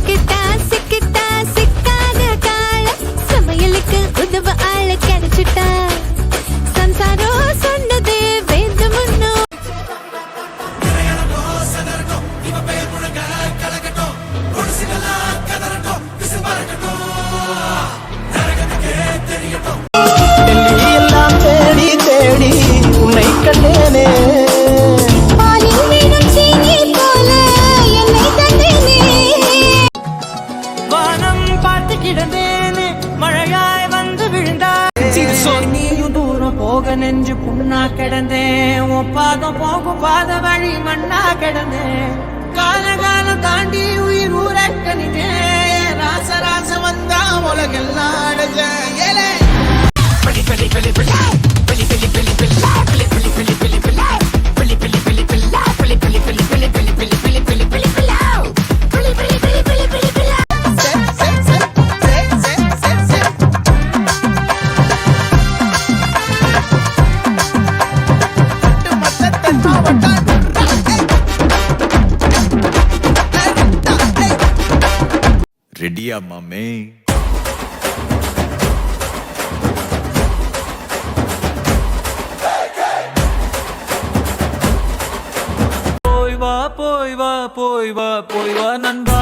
சிக்கிட்டா சிக்கிட்டா சிக்காத கால சமையலுக்கு உதவ ஆள கிடைச்சிட்டா சம்சாரம் சொன்னது வேந்து முன்னோ எல்லாம் தேடி தேடி உன்னை கண்டேனே கிடந்தேனே மழையாய் வந்து விழுந்தாய் நீயும் தூரம் போக நெஞ்சு புண்ணா கிடந்தேன் உன் பாதம் போகும் பாத வழி மண்ணா கிடந்தேன் காலம் தாண்டி உயிர் ஊரக்கணிதேன் ராச ராச வந்தா உலகெல்லாம் அடைஞ்ச ஏலே ரெடியா மாமே? போய் வா போய் வா போய் வா போய் வா நண்பா